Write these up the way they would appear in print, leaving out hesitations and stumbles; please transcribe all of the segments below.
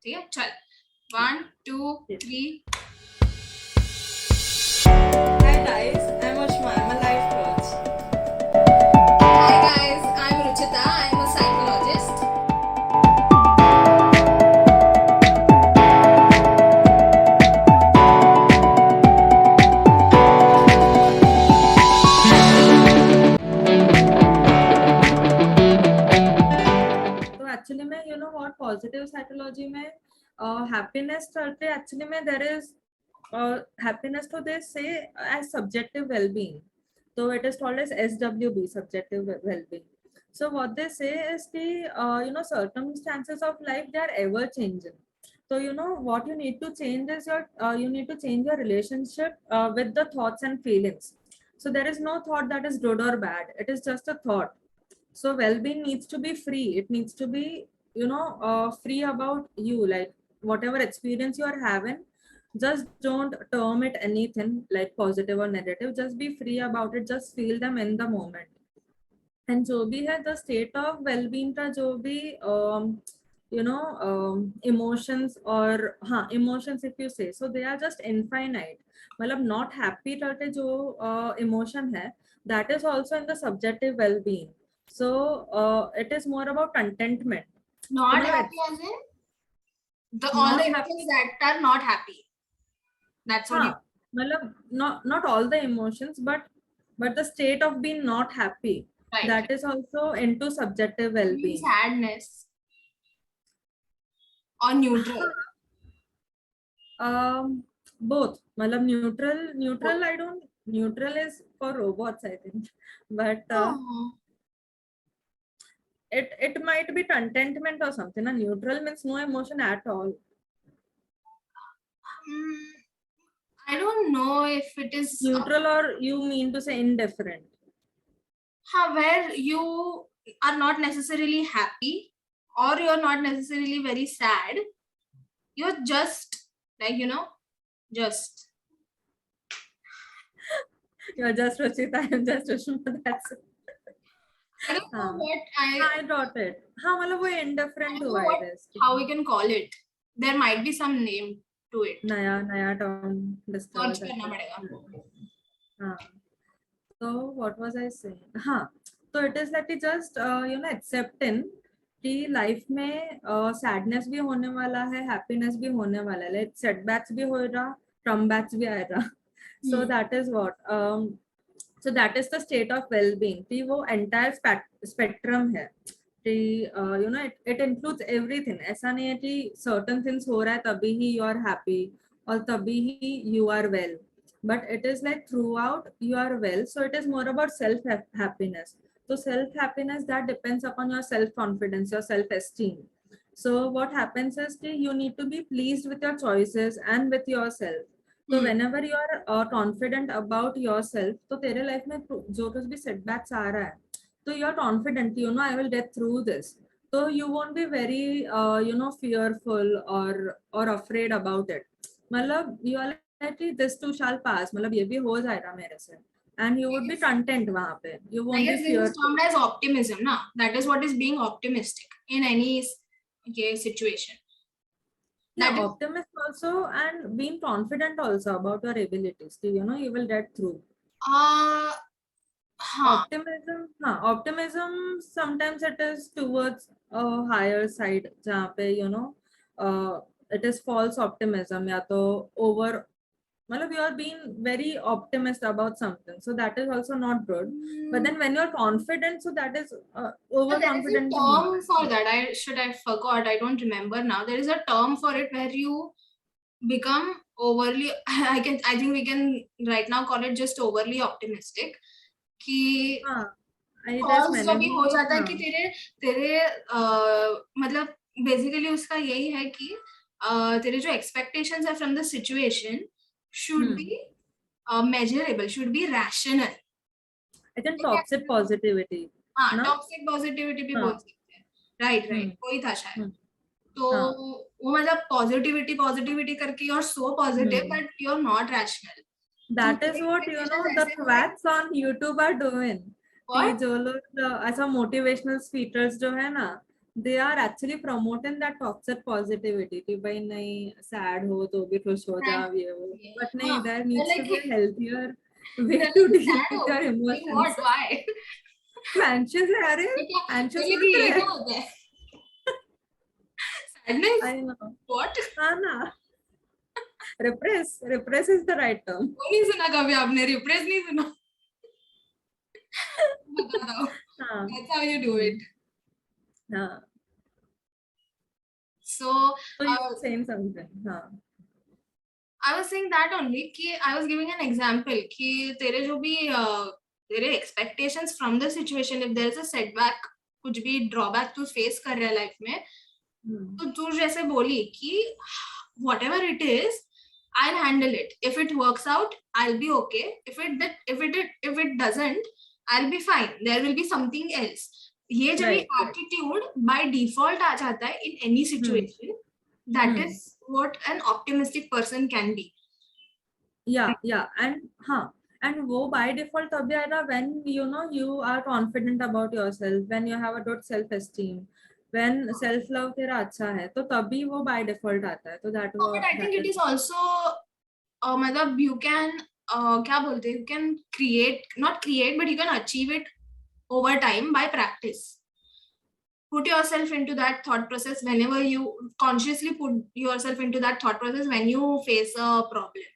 ठीक है, चल 1 2 3. Hi guys, I'm Ushma. I'm a life coach. Hi guys, I'm Ruchita. I'm a psychologist. So actually में you know what positive psychology में happiness चलते actually में there is happiness तो they say as subjective well-being. So it is called as SWB, subjective well-being. So what they say is the you know circumstances of life, they are ever changing. So you know what you need to change is your you need to change your relationship with the thoughts and feelings. So there is no thought that is good or bad. It is just a thought. So well-being needs to be free. It needs to be you know free about you, like whatever experience you are having, just don't term it anything like positive or negative. Just be free about it. Just feel them in the moment. And जो भी है the state of well-being का जो भी you know emotions or हाँ emotions if you say so they are just infinite. मतलब not happy करके जो emotion है that is also in the subjective well-being. So it is more about contentment. Not मतलब happy as in all not the happy. emotions that are not happy. That's what you हाँ मतलब not all the emotions but the state of being not happy, right. that is also into subjective You mean well-being. sadness or neutral? Both. Matlab neutral I don't, neutral is for robots I think. But Oh. it might be contentment or something. A neutral means no emotion at all. I don't know if it is Neutral, or you mean to say indifferent? where you are not necessarily happy or you're not necessarily very sad. You're just like, just. You're just Ruchita, I'm just Ushma, that's it. I don't know हाँ, what I got it. हाँ मतलब वो I indifferent don't know हुआ what it is. how we can call it. There might be some name to it. नया term discover Search करना करते पड़ेगा. हाँ. So what was I saying? हाँ, so it is that just you know accepting कि life में sadness भी होने वाला है, हैप्पीनेस भी होने वाला है, लाइक सेटबैक्स भी होएगा, कमबैक्स भी आएगा. So that is what so that is the state of well-being. कि वो entire spectrum है कि you know it includes everything. ऐसा नहीं है कि certain things हो रहा है तभी ही you are happy और तभी ही you are well, but it is like throughout you are well. So it is more about self happiness. So self happiness, that depends upon your self confidence, your self esteem. So what happens is that you need to be pleased with your choices and with yourself. So whenever you are confident about yourself, तो तेरे life में जो कुछ भी setbacks आ रहा है, तो you are confident, you know, I will get through this. So you won't be very you know fearful or afraid about it. मतलब you are like this too shall pass, मतलब ये भी हो जाएगा मेरे से, and you would be content वहाँ पे. You I won't be guess this is fearful. termed as optimism, na? That is what is being optimistic in any situation. Yeah, That is, optimist also, and being confident also about your abilities. So, you know, you will get through. हाँ. Optimism sometimes it is towards a higher side जहाँ पे you know it is false optimism या तो over, मतलब you are being very optimist about something, so that is also not good. But then when you are confident, so that is overconfident. There is a term for that. I forgot. I don't remember now. There is a term for it where you become overly. I think we can right now call it just overly optimistic. कि I guess calls मैंने जब भी हो जाता है कि तेरे मतलब बेसिकली उसका यही है कि तेरे जो एक्सपेक्टेशंस है from the situation should be measurable, should be rational. I think toxic positivity. हाँ, ना? टॉक्सिक पॉजिटिविटी भी बोल सकते हैं. राइट कोई था शायद. तो वो मतलब पॉजिटिविटी करके you are so positive but you are not rational. That is what you know the quacks on YouTube are doing. कि जो लोग ऐसा motivational speakers जो है ना, they are actually promoting that toxic positivity कि भाई नहीं sad हो तो भी खुश हो जा ये वो, but नहीं, हाँ, there needs to like be a healthier way they're to like deal sad with हो your like what emotions. why तो anxious है, अरे ये क्या anxious बोले कि मत ये रहे. क्या होता है sadness I know. what हाँ ना, repress is the right term. वो नहीं सुना कभी आपने रिप्रेस नहीं सुना बता दो हाँ. that's how you do it हाँ. so So you were saying something. हाँ. I was saying that only कि I was giving an example कि तेरे जो भी तेरे expectations from the situation if there is a setback कुछ भी drawback तू face कर रहा है life में तो तू जैसे बोली कि whatever it is I'll handle it if it works out I'll be okay if it doesn't I'll be fine there will be something else ये जब ये attitude by default आ जाता है in any situation that is what an optimistic person can be Yeah, and हाँ, and वो by default तभी आएगा when you know you are confident about yourself, when you have a good self esteem, when self love तेरा अच्छा है तो तभी वो by default आता है. तो but I think it is also मतलब you can क्या बोलते हैं you can create not create but you can achieve it over time by practice put yourself into that thought process whenever you consciously put yourself into that thought process when you face a problem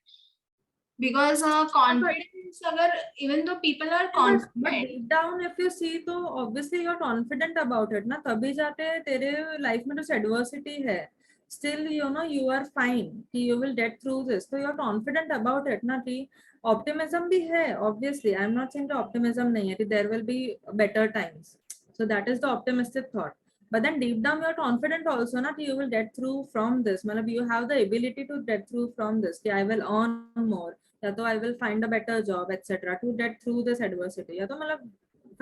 because confidence अगर even though people are confident but deep down if you see तो obviously you're confident about it ना, तभी जाके तेरे life में जो adversity है still you know you are fine कि you will get through this, so you're confident about it ना. कि optimism भी है obviously, I'm not saying that optimism नहीं है कि there will be better times, so that is the optimistic thought, but then deep down you're confident also ना कि you will get through from this, मतलब you have the ability to get through from this कि I will earn more या तो I will find a better job etc to get through this adversity या तो मतलब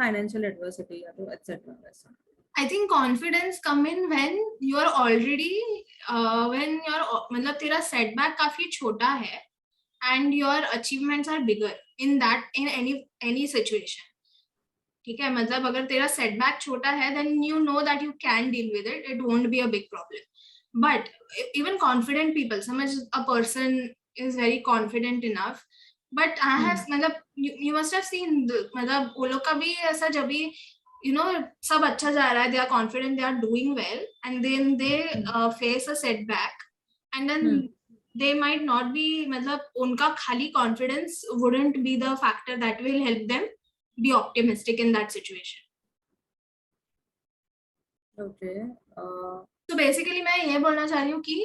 financial adversity या तो etc वैसा. I think confidence come in when you are already when your मतलब तेरा setback काफी छोटा है and your achievements are bigger in that in any situation ठीक है मतलब अगर तेरा setback छोटा है then you know that you can deal with it it won't be a big problem but even confident people समझ a person is very confident enough but I have मतलब you must have seen मतलब वो लोग का भी ऐसा जब भी you know सब अच्छा जा रहा है they are confident they are doing well and then they face a setback and then they might not be मतलब उनका खाली confidence wouldn't be the factor that will help them be optimistic in that situation. Okay. So basically मैं ये बोलना चाह रही हूँ कि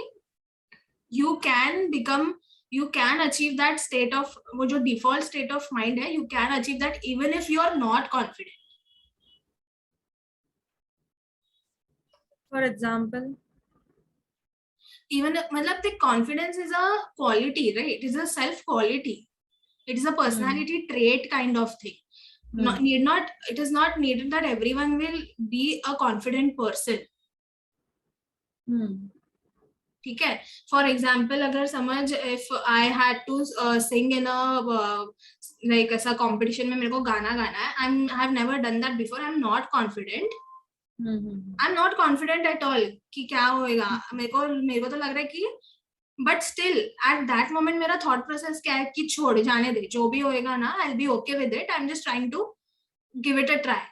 you can achieve that state of वो जो default state of mind है you can achieve that even if you are not confident. For example, Even मतलब the confidence is a quality, right? It is a self quality. It is a personality trait kind of thing. It is not needed that everyone will be a confident person. ठीक है for example अगर समझ if I had to sing in like ऐसा competition में मेरे को गाना गाना है I have never done that before I am not confident I am not confident at all कि क्या होएगा मेरे को तो लग रहा है कि but still at that moment मेरा थॉट प्रोसेस क्या है कि छोड़ जाने दे जो भी होएगा ना I will be okay with it I am just trying to give it a try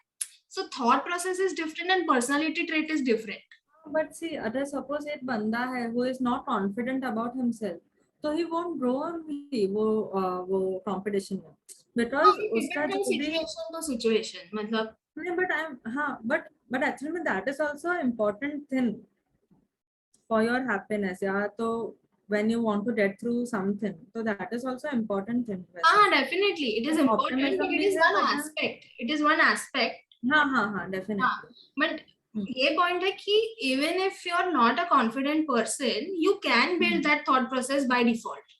so thought process is different and personality trait is different but see अगर suppose एक बंदा है who is not confident about himself तो he won't grow only वो competition में because उसका जो भी सिचुएशन तो सिचुएशन मतलब नहीं but I'm हाँ but actually that is also an important thing for your happiness या तो when you want to get through something so that is also important thing. definitely it is important but it is one aspect हाँ definitely but ये point है कि even if you are not a confident person you can build that thought process by default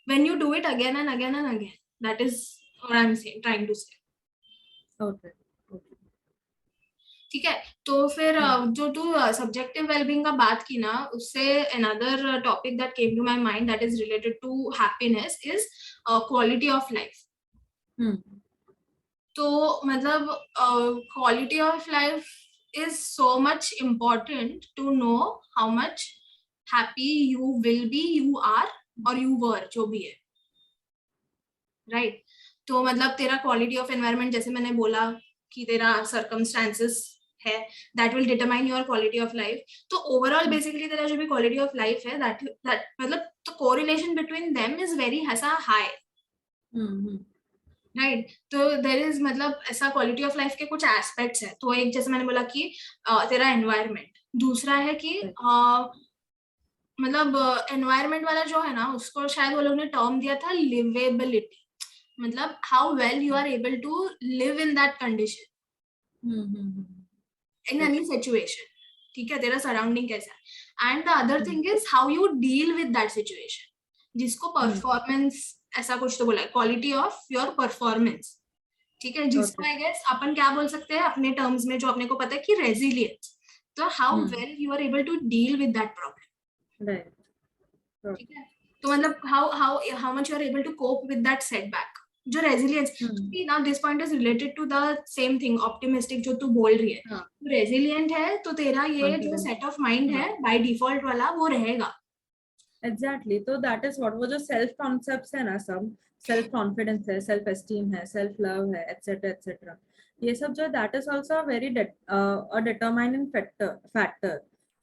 when you do it again and again and again that is what I'm saying trying to say. Okay. ठीक है तो फिर जो तू subjective wellbeing का बात की ना उससे another topic that came to my mind that is related to happiness is quality of life तो मतलब quality of life is so much important to know how much happy you will be, you are or you were, जो भी है, right? तो मतलब तेरा quality of environment, जैसे मैंने बोला कि तेरा सर्कमस्टांसेस है, that will determine your quality of life. तो ओवरऑल बेसिकली तेरा जो भी क्वालिटी ऑफ लाइफ है, दैट मतलब तो correlation between them is very ऐसा हाई, राइट? तो देर इज मतलब ऐसा क्वालिटी ऑफ लाइफ के कुछ एस्पेक्ट्स है. तो एक जैसे मैंने बोला कि तेरा एनवायरनमेंट, दूसरा है कि मतलब एनवायरनमेंट वाला जो है ना, उसको शायद वो लोग ने टर्म दिया था लिवेबिलिटी, मतलब how well you are able to live in that condition in any situation. ठीक है, तेरा सराउंडिंग कैसा है. And the other thing is how you deal with that situation, जिसको परफॉर्मेंस ऐसा कुछ तो बोला है, क्वालिटी ऑफ योर परफॉर्मेंस. ठीक है, जिसको आई गेस अपन क्या बोल सकते हैं अपने टर्म्स में, जो अपने को पता है कि रेजिलियंस. तो how well you are able to deal with that problem. ठीक है, तो मतलब how much you are able to cope with that setback, जो resilience. Now this point is related to the same thing, optimistic जो तू बोल रही है. तो रेजिलियंट है तो तेरा ये जो सेट ऑफ माइंड है बाय डिफॉल्ट वाला वो रहेगा. एग्जैक्टली. तो दैट इज व्हाट, वो जो सेल्फ कॉन्सेप्ट्स है ना, सब सेल्फ कॉन्फिडेंस है, सेल्फ एस्टीम है, सेल्फ लव है, एटसेट्रा एटसेट्रा, ये सब जो that is also very determining factor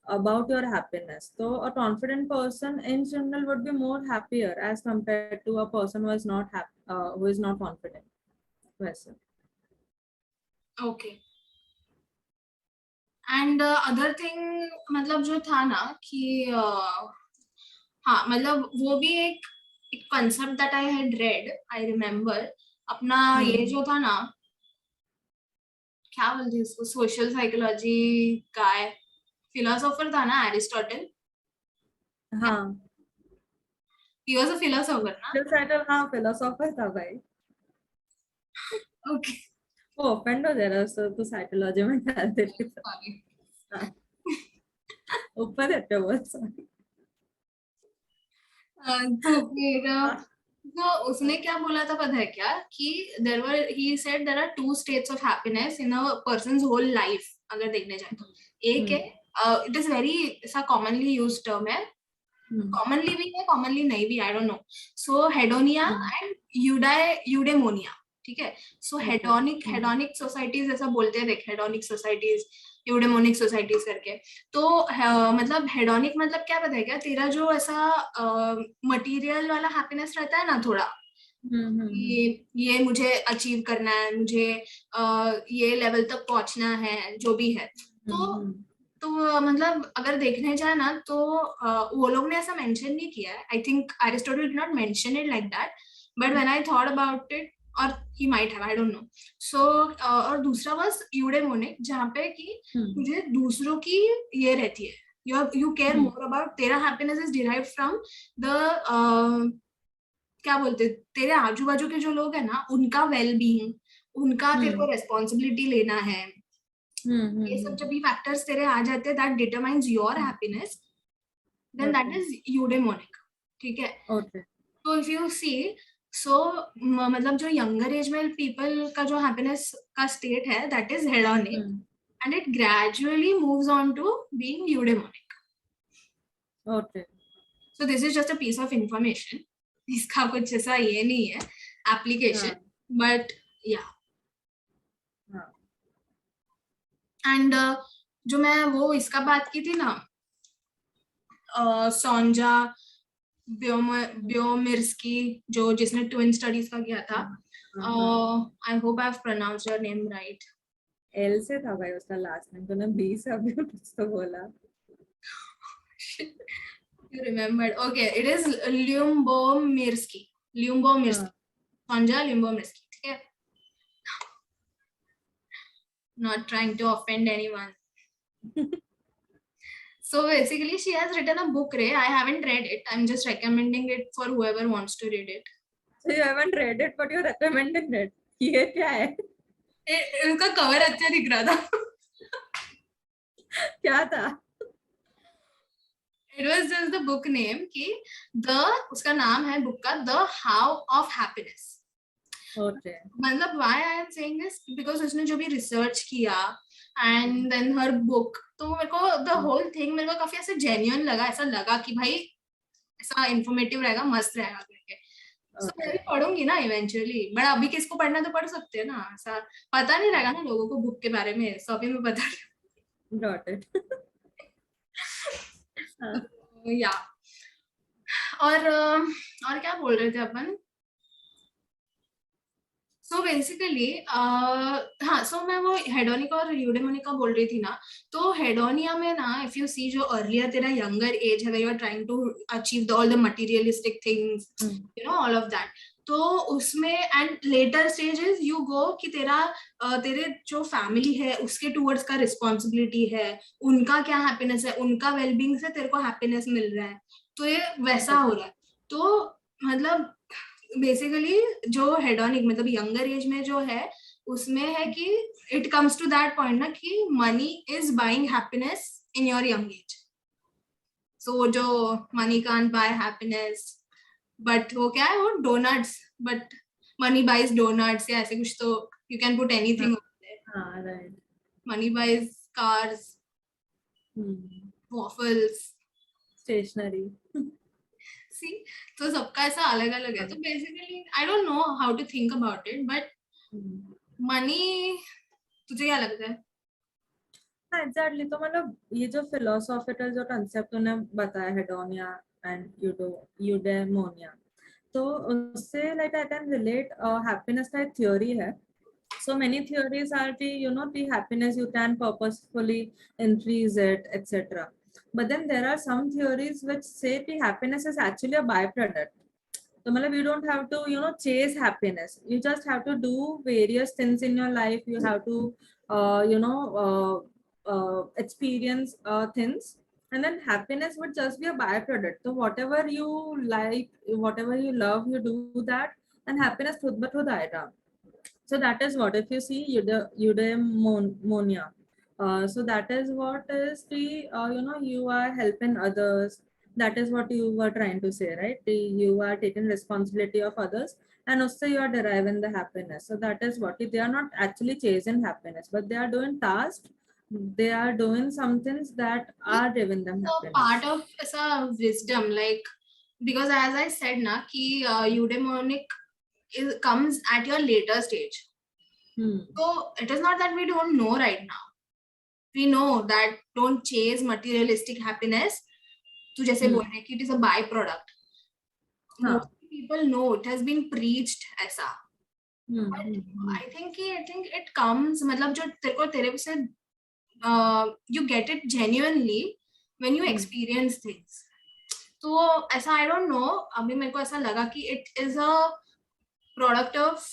about your happiness. So a confident person in general would be more happier as compared to a person who is not who is not confident. वैसे. Okay. And other thing मतलब जो था ना कि हाँ मतलब वो भी एक concept that I had read, I remember, अपना ये जो था ना, क्या बोलते हैं इसको, सोशल साइकोलॉजी का फिलोसोफर था ना एरिस्टोटल. हाँ, he was a philosopher ना. हाँ फिलोसोफर था भाई. Okay. वो ऑफेंड हो जा रहा है तो साइकोलॉजी में डाल देती है. ऊपर है बहुत सॉरी. तो फिर तो उसने क्या बोला था पता है क्या, कि he said there are two states of happiness in a person's whole life. अगर देखने जाए तो एक है, it is very ऐसा commonly used term है, commonly भी है commonly नहीं भी, I don't know. So hedonia and eudaimonia. ठीक है, सो हेडोनिक सोसाइटीज ऐसा बोलते हैं, देख हेडोनिक सोसाइटीज, यूडेमोनिक सोसाइटीज करके. तो मतलब हेडोनिक मतलब क्या पता है क्या, तेरा जो ऐसा मटेरियल वाला हैप्पीनेस रहता है ना थोड़ा, ये मुझे अचीव करना है, मुझे ये लेवल तक पहुंचना है, जो भी है. तो मतलब अगर देखने जाए ना तो वो लोग ने ऐसा मेंशन नहीं किया है. I think Aristotle did not mention it like that, but when I thought about it, और he might have, I don't know. So और दूसरा बस यूडेमोनिक, जहाँ पे कि तुझे दूसरों की ये रहती है, यू केयर मोर अबाउट, तेरा happiness is derived from the क्या बोलते, तेरे आजू बाजू के जो लोग हैं ना, उनका वेल बीइंग, उनका तेरे को रेस्पॉन्सिबिलिटी लेना है. ये सब जब भी फैक्टर्स तेरे आ जाते हैं, that determines your happiness, then that is eudaimonic. ठीक है, तो इफ यू सी, सो मतलब जो यंगर एज में पीपल का जो हैप्पीनेस का स्टेट है, that is hedonic, and it gradually moves on to being eudaimonic. Okay, so this is just a piece of information, इसका कुछ ऐसा ये नहीं है एप्लीकेशन, बट या. एंड जो मैं वो इसका बात की थी ना, सोंजा ब्योमिर्स्की, जो जिसने ट्विन स्टडीज का किया था. I hope I have pronounced your name right. L से था भाई उसका लास्ट नेम, तूने बी से अभी कुछ तो बोला. You remembered. Okay, it is Lyubomirsky. Sonja Lyubomirsky. ठीक है? Not trying to offend anyone. So basically, she has written a book. I haven't read it. I'm just recommending it for whoever wants to read it. So you haven't read it, but you're recommending it. ये क्या है? इसका cover अच्छा दिख रहा था. क्या था? It was just the book name कि उसका नाम है बुक का The How of Happiness. Okay. मतलब why I am saying this, because उसने जो भी रिसर्च किया एंड देन हर बुक, तो मेरे को द होल थिंग मेरे को काफी ऐसे जेन्युइन लगा, ऐसा लगा कि भाई ऐसा इंफॉर्मेटिव रहेगा, मस्त रहेगा करके। सो मैं भी पढ़ूंगी ना इवेंचुअली, बट अभी किसको पढ़ना तो पढ़ सकते हैं ना, ऐसा पता नहीं रहेगा ना लोगों को बुक के बारे में, सो अभी मैं बता रही Got it. हूँ। या और क्या बोल रहे थे अपन? सो बेसिकली हाँ, सो मैं वो हेडोनिक और यूडेमोनिक का बोल रही थी ना, तो हेडोनिया में ना इफ यू सी जो अर्लियर तेरा यंगर एज है, you are trying to achieve all the materialistic things, you know all of that, तो उसमें and later stages you go कि तेरे जो फैमिली है उसके टूवर्ड्स का रिस्पॉन्सिबिलिटी है, उनका क्या हैप्पीनेस है, उनका वेलबींग से तेरे को हैप्पीनेस मिल रहा है, तो ये वैसा हो रहा है। तो मतलब बेसिकली जो हेडोनिक मतलब यंगर एज में जो है उसमें है कि it comes to that point ना कि money is buying happiness in your young age. So जो money can't buy happiness, but वो क्या है, वो donuts, but money buys donuts या ऐसे कुछ, तो यू कैन पुट एनीथिंग, हाँ, right. Money buys cars, waffles, Stationery. See, तो सबका ऐसा अलग अलग है। तो basically I don't know how to think about it, but money, तुझे क्या लगता है? हाँ, एग्जैक्टली। तो मतलब ये जो फिलोसॉफिकल जो कंसेप्ट तूने बताया, हेडोनिया एंड यूडेमोनिया, तो उससे like I can relate, happiness का एक थ्योरी है. So many theories are the happiness you can purposefully increase it, etc. But then there are some theories which say the happiness is actually a byproduct. So you don't have to chase happiness. You just have to do various things in your life. You have to experience things, and then happiness would just be a byproduct. So whatever you like, whatever you love, you do that, and happiness khud ba khud aayega. So that is what, if you see eudaimonia, so that is what is the you are helping others. That is what you were trying to say, right? You are taking responsibility of others, and also you are deriving the happiness. So that is what, they are not actually chasing happiness, but they are doing tasks, they are doing some things that are giving them Part happiness. of ऐसा wisdom, like because as I said ना कि eudaimonic comes at your later stage. So it is not that we don't know right now. We know that don't chase materialistic happiness. तू जैसे बोल रहे कि it is a byproduct. Most people know it has been preached ऐसा. But I think it comes, मतलब जो तेरे को तेरे से you get it genuinely when you experience things. तो ऐसा आई डोंट नो, अभी मेरे को ऐसा लगा कि it is a product of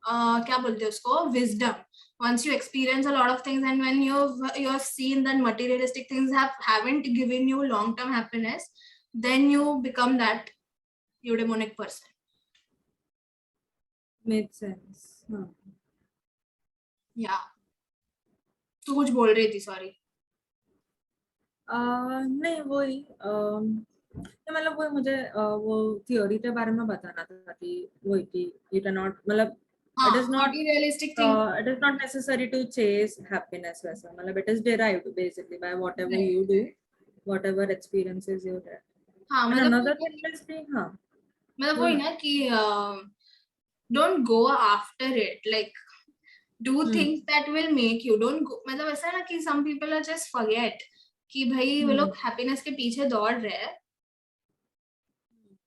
क्या बोलते हैं उसको, wisdom. Once you experience a lot of things and when you have seen that materialistic things haven't given you long term happiness, then you become that eudaimonic person. Makes sense. Yeah. तू कुछ बोल रही थी, sorry. नहीं, वही मतलब वही मुझे वो थियोरी के बारे में बताना था कि वही कि यू कैन नॉट, मतलब हाँ, it is not materialistic things. it is not necessary to chase happiness वैसा, मतलब it is derived basically by whatever you do, whatever experiences you get. हाँ, And मतलब another thing is कि हाँ, वही ना कि don't go after it, like do things that will make you, don't go, मतलब ऐसा ना कि some people are just forget कि भाई वो लोग हैप्पीनेस के पीछे दौड़ रहे हैं,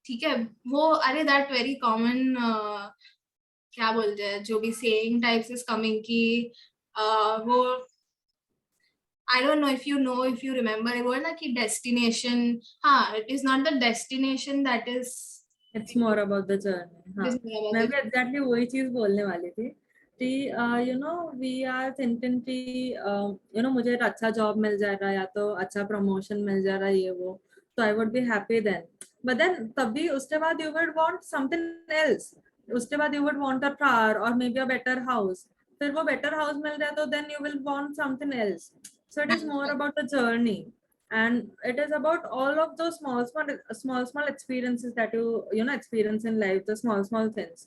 ठीक है, वो अरे दैट वेरी कॉमन क्या बोलते हैं, जो भी सेइंग टाइप्स इज कमिंग कि वो आई don't know if you remember वो है ना कि डेस्टिनेशन, हाँ, it is not the destination that is, it's more about the journey. हाँ, मैं भी exactly वही चीज बोलने वाली थी कि we are thinking कि मुझे एक अच्छा जॉब मिल जाएगा या तो अच्छा प्रमोशन मिल जाएगा, ये वो, तो I would be happy then. But then तभी उसके बाद you would want something else. उसके बाद you would want a car or maybe a better house. फिर वो better house मिल जाए तो then you will want something else. So it is more about the journey. And it is about all of those small experiences that you experience in life, the small things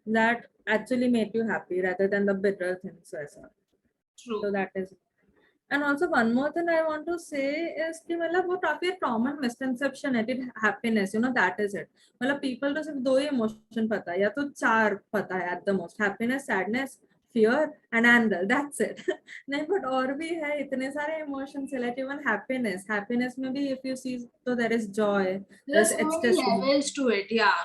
that actually make you happy rather than the bigger things. So true. that is And also one more thing I want to say is कि मतलब वो काफी common misconception है कि happiness, you know, that is it. मतलब people को सिर्फ दो ही emotion पता है या तो चार पता है at the most, happiness, sadness, fear and anger, that's it. नहीं, but और भी है इतने सारे emotions है, like even happiness में भी if you see, so there is joy, There there are is so many ecstasy. levels to it. Yeah.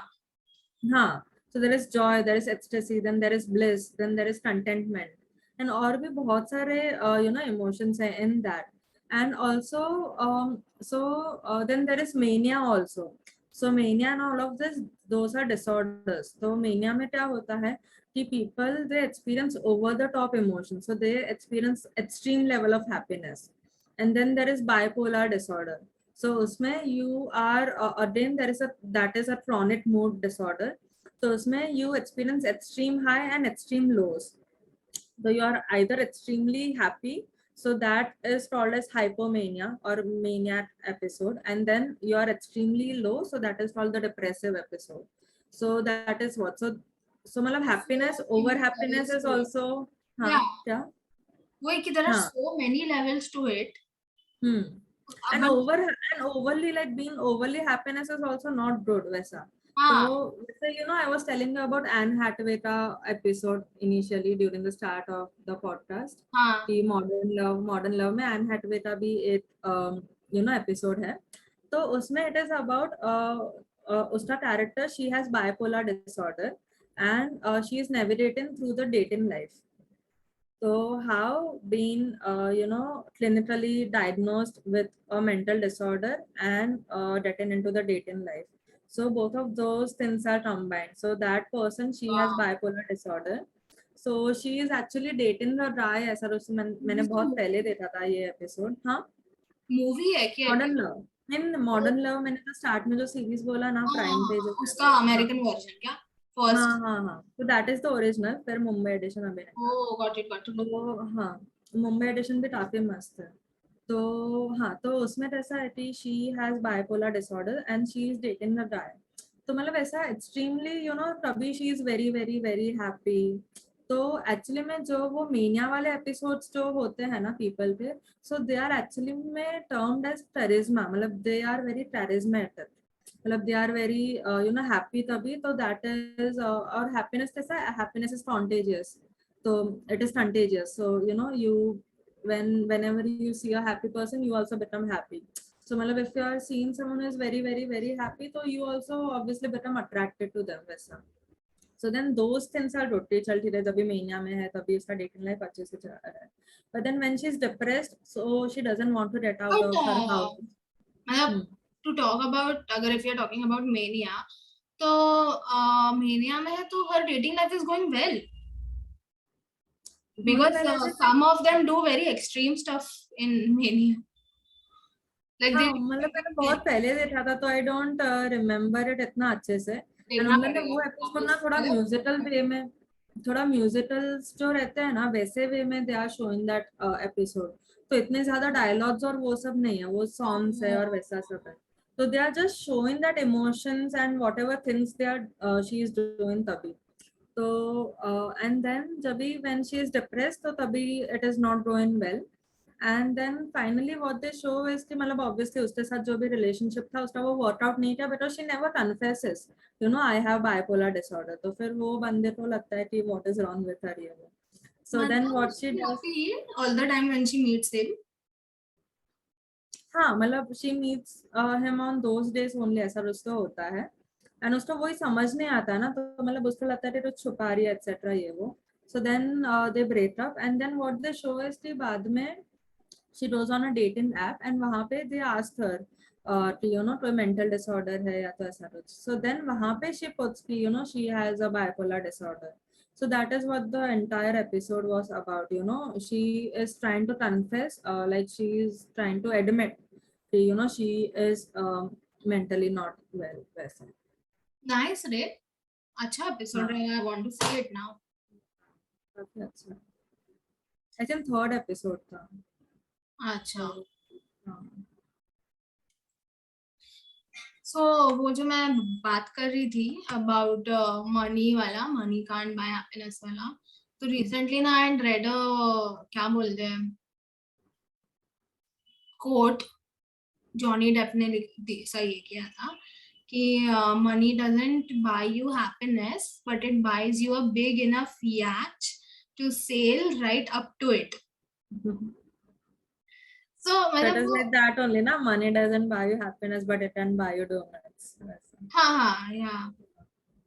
हाँ, so there is joy, there is ecstasy, then there is bliss, then there is contentment, and और भी बहुत सारे you know emotions हैं in that. And also then there is mania also. So mania and all of this, those are disorders. तो mania में क्या होता है कि people they experience over the top emotions, so they experience extreme level of happiness. And then there is bipolar disorder. So उसमें you are again there is a that is a chronic mood disorder. तो उसमें you experience extreme high and extreme lows. So you are either extremely happy, so that is called as hypomania or maniac episode, and then you are extremely low, so that is called the depressive episode. So that is what. So मतलब happiness So over many happiness levels is to it. also हाँ Yeah. क्या वही कि there are हाँ so many levels to it. hmm. अब And overly like being overly happiness is also not good वैसा. So हाँ you know I was telling you about Anne Hathaway का episode initially during the start of the podcast हाँ कि modern love में Anne Hathaway का भी एक you know episode है. तो उसमें it is about उसका character, she has bipolar disorder and she is navigating through the dating life. So how being you know clinically diagnosed with a mental disorder and getting into the dating life. So both of those things are combined. So that person, she has bipolar disorder. So she is actually dating the guy. ऐसा मैंने बहुत पहले देखा था ये episode. हाँ movie है कि modern love in modern love मैंने तो स्टार्ट में जो सीरीज बोला ना प्राइम पे जो है उसका वो हाँ अमेरिकन वर्जन क्या हाँ फर्स्ट हाँ हाँ तो दैट इज द ओरिजिनल फिर मुंबई एडिशन अभी ओ निकाला गॉट इट तो हाँ मुंबई एडिशन भी काफी मस्त है तो हाँ तो उसमें कैसा है कि she has bipolar disorder and she is dating the guy तो मतलब ऐसा एक्सट्रीमली यू नो तभी she is very very very happy तो एक्चुअली में जो वो मेनिया वाले एपिसोड्स जो होते हैं ना पीपल के सो दे आर एक्चुअली में टर्म्ड एज टेरिज्मा मतलब दे आर वेरी टेरिज्मेटिक मतलब they are very you know happy तभी तो दैट इज और हैप्पीनेस कैसा happiness is contagious so it is contagious so you know you whenever you see a happy person you also become happy so matlab if you are seeing someone who is very very very happy so you also obviously become attracted to them वैसा so then those things are रोटी चलती रहे जब भी mania में है तभी उसका dating life अच्छे से चल रहा है but then when she is depressed so she doesn't want to get out but of her house मतलब टू टॉक अबाउट अगर if you are talking about mania तो मेनिया में है तो her dating life is going well going because well as in some of them do very extreme stuff in mania like हाँ they मतलब मैंने बहुत पहले देखा था तो आई डोंट रिमेम्बर इट इतना अच्छे से एंड देखना उन लोगों ने पड़ेगा वो एपिसोड ना वापस थोड़ा मतलब म्यूजिकल वे में थोड़ा म्यूजिकल्स जो रहते हैं ना वैसे वे में they are showing that episode तो इतने ज्यादा डायलॉग्स और वो सब नहीं है वो सॉन्ग्स है और वैसा सब है तो they are just showing that emotions and whatever things they are she is doing तभी तो एंड देन जब भी व्हेन शी इज डिप्रेस्ड तो तभी it is not going well and then finally what they show is कि मतलब obviously उसके साथ जो भी रिलेशनशिप था उसका वो वर्कआउट नहीं किया because she never confesses you know I have bipolar disorder तो फिर वो बंदे को लगता है कि what is wrong with her ये सो देन मतलब what she she does happy all the time when she meets him हाँ मतलब she meets him on those days only ऐसा उसका होता है एंड उसको वही समझ नहीं आता है ना तो मतलब उसको लगता है कि कुछ छुपा रही है एक्सेट्रा ये वो so then they break up and then what they show is कि बाद में she goes on a dating app and वहाँ पे they asked her कि you know कोई mental disorder है या तो ऐसा कुछ so then वहाँ पे she puts कि you know she has a bipolar disorder so that is what the entire episode was about you know she is trying to confess like she is trying to admit कि you know she is mentally not well वैसा nice रे अच्छा हाँ episode रहेगा I want to see it now काफी अच्छा I think third episode था अच्छा तो हाँ सो वो जो मैं बात कर रही थी अबाउट मनी वाला मनी कांट बाय हैप्पीनेस वाला तो रिसेंटली ना आई रेड क्या बोलते हैं कोट जॉनी डेप ने सही किया था कि money doesn't buy you happiness but it buys you a big enough yacht to sail right up to it. So That मतलब is वो like that only, na? Money doesn't buy you happiness, but it can buy you donuts. हाँ yeah,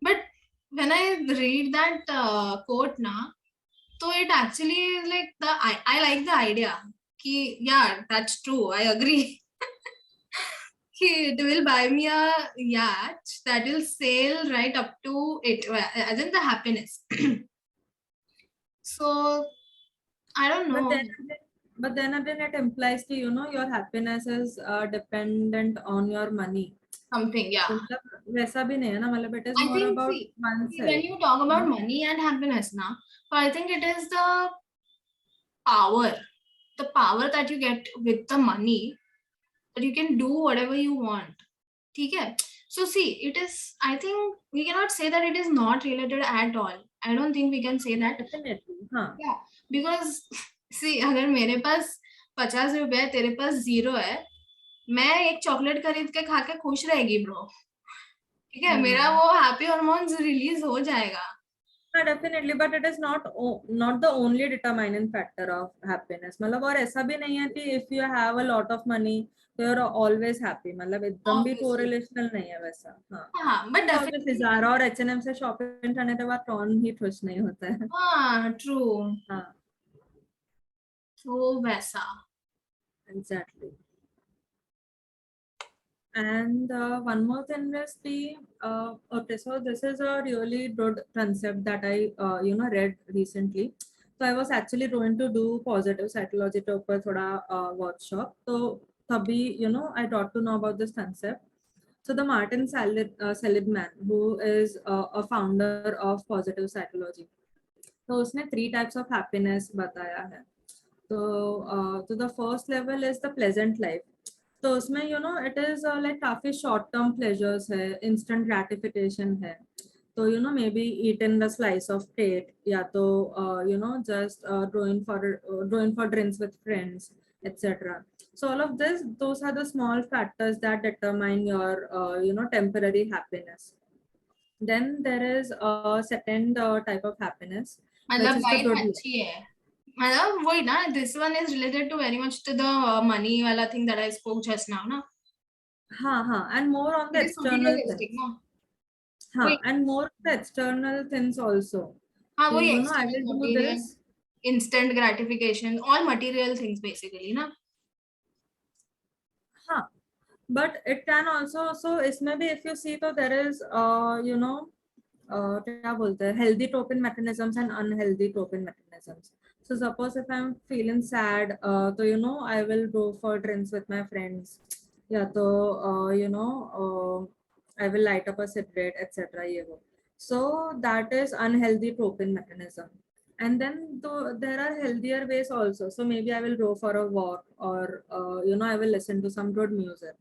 but when I read that quote ना, so it actually is like I like the idea कि yeah, that's true, I agree. It will buy me a yacht that will sail right up to it, as in the happiness. So I don't But know, then again, it implies that your happiness is dependent on your money. something, yeah. तो मतलब वैसा भी नहीं है ना, मतलब it is I more think, about see, when oneself. you talk about money and happiness now, so I think it is power, the power that you get with the money, that you can do whatever you want. ठीक है? So see, it is, I think we cannot say that it is not related at all. I don't think we can say that. Definitely, हाँ. Yeah, because see, अगर मेरे पास 50 रुपए है, तेरे पास 0 है, मैं एक चॉकलेट खरीद के खा के खुश रहेगी ब्रो. ठीक है, मेरा वो हैप्पी हार्मोन्स रिलीज हो जाएगा. हाँ, definitely, but it is not the only determining factor of happiness. मतलब और ऐसा भी नहीं है कि if you have a lot of money, you are always happy. मतलब एकदम भी Obviously. correlational नहीं है वैसा. हाँ. हाँ, but तो obviously definitely. Zara और H&M से shopping करने के बाद कौन ही खुश नहीं होता है. हाँ, true. हाँ. तो वैसा. Exactly. And one more thing is okay, so this is a really good concept that I read recently. So I was actually going to do positive psychology के ऊपर थोड़ा workshop. So तभी I got to know about this concept. So the Martin Seligman, who is a founder of positive psychology, तो उसने 3 types of happiness बताया है. So the first level is the pleasant life. तो उसमें it is like काफी short term pleasures है, instant gratification है. तो maybe eating the slice of cake या तो just going for drinks with friends, etc. So all of this, those are the small factors that determine your temporary happiness. Then there is a second type of happiness, which मतलब is the vibe good life. अच्छी है. मतलब वही ना, this one is related to very much to the money वाला thing that I spoke just now ना. हाँ, and more on the It is external materialistic things. ना. हाँ, वही. and more on the external things also. हाँ, वही I external will do material, this. instant gratification, all material things basically ना. हाँ, but it can also, so इसमें भी if you see तो there is क्या बोलते हैं, healthy coping mechanisms and unhealthy coping mechanisms. So suppose if I'm feeling sad, तो I will go for drinks with my friends. या तो I will light up a cigarette, etc. ये वो. So that is unhealthy coping mechanism. And then there are healthier ways also. So maybe I will go for a walk or I will listen to some good music.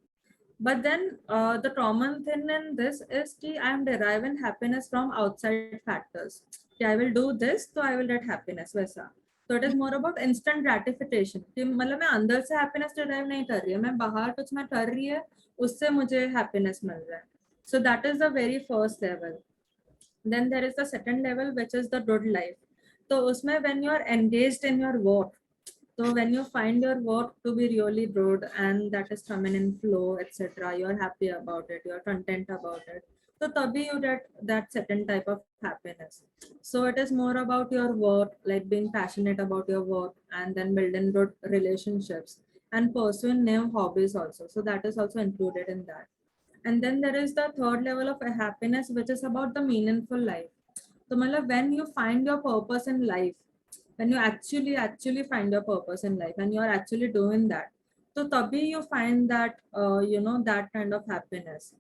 But then the common thing in this is that I am deriving happiness from outside factors. I will do this, so I will get happiness. वैसा. So it is more about instant gratification. कि मतलब मैं अंदर से happiness derive नहीं कर रही है, मैं बाहर कुछ मैं कर रही है, उससे मुझे happiness मिल रहा है. So that is the very first level. Then there is the second level, which is the good life. So उसमें when you are engaged in your work, so when you find your work to be really good and that is coming in flow, etc., you're happy about it, you're content about it. So tabhi you get that second type of happiness. So it is more about your work, like being passionate about your work and then building good relationships and pursuing new hobbies also. So that is also included in that. And then there is the third level of happiness, which is about the meaningful life. So matlab, when you find your purpose in life, when you actually find your purpose in life and you are actually doing that, so tabhi you find that that kind of happiness.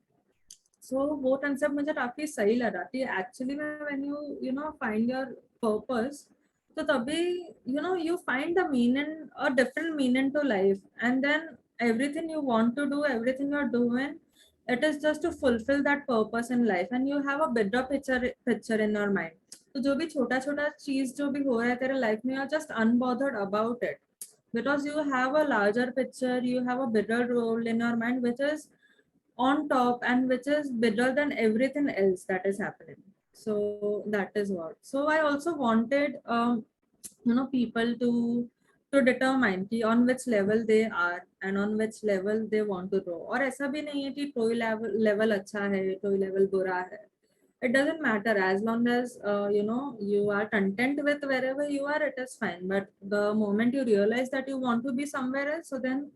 So वो concept मुझे काफी सही लगा कि actually when you find your purpose, so तभी you find the meaning, a different meaning to life, and then everything you want to do, everything you're doing, it is just to fulfill that purpose in life, and you have a bigger picture in your mind. तो जो भी छोटा छोटा चीज जो भी हो रहा है तेरे लाइफ में, you're just unbothered about it because you have a larger picture, you have a bigger role in your mind, which is on top and which is bigger than everything else that is happening. So that is what. So I also wanted people to determine कि on which level they are and on which level they want to grow. और ऐसा भी नहीं है कि कोई level अच्छा है कोई level बुरा है. It doesn't matter as long as you are content with wherever you are, it is fine. But the moment you realize that you want to be somewhere else, so then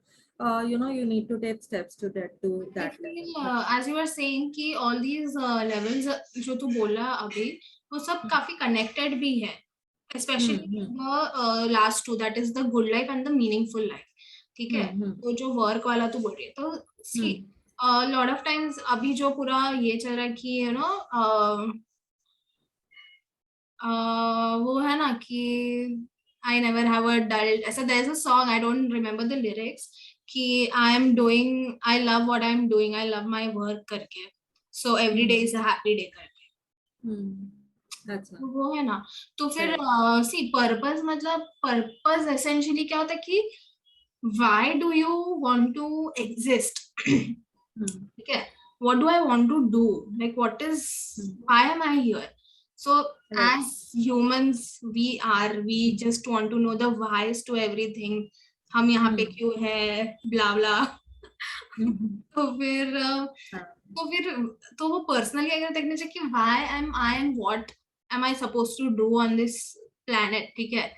you need to take steps to get to I that feel level. as you were saying कि all these levels जो तू बोला अभी वो सब काफी connected भी है, especially the last two, that is the good life and the meaningful life. ठीक है, तो जो work वाला तू बोल रही है तो see lot of times अभी जो पूरा ये चल रहा है कि वो है ना कि I never have a dull ऐसा, there's a song, I don't remember the lyrics कि I love what I'm doing, I love my work करके, so every day is a happy day करके. अच्छा. तो वो है ना, तो फिर सी पर्पस मतलब पर्पस एसेंशियली क्या होता है कि why do you want to exist? ठीक है, what do I want to do, like what is why am I here? So as humans we just want to know the whys to everything. हम यहाँ पे क्यों है, blah blah. तो फिर तो वो पर्सनली अगर देखने चाहिए कि why am I and what am I supposed to do on this planet. ठीक है,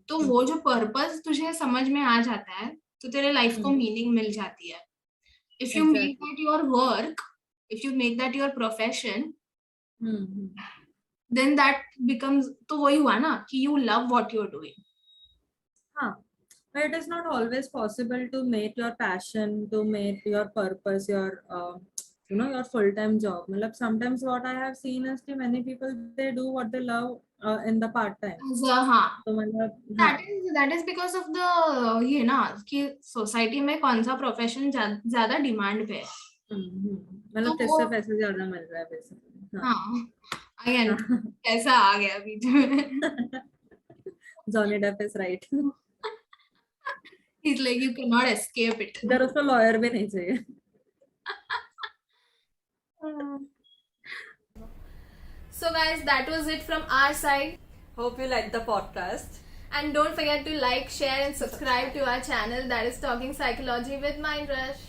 तो वो जो पर्पस तुझे समझ में आ जाता है तो तेरे लाइफ को मीनिंग मिल जाती है. If you make that your work, if you make that your profession, then that becomes, तो वही हुआ ना कि you love what you're doing. हाँ, but it is not always possible to make your passion, to make your purpose your full-time job. मतलब sometimes what I have seen is कि many people they do what they love in the part-time. हाँ, तो मतलब that is because of the ये ना कि society में कौन सा प्रोफेशन ज्यादा डिमांड पे है. मतलब किससे पैसे ज्यादा मिल रहा है बेसिकली. हाँ, अगेन कैसा आ गया बीच में. Johnny Depp is right. He's like you cannot escape it. इधर उसको लॉयर भी नहीं चाहिए. So guys, that was it from our side. Hope you liked the podcast. And don't forget to like, share and subscribe to our channel, that is Talking Psychology with MindRush.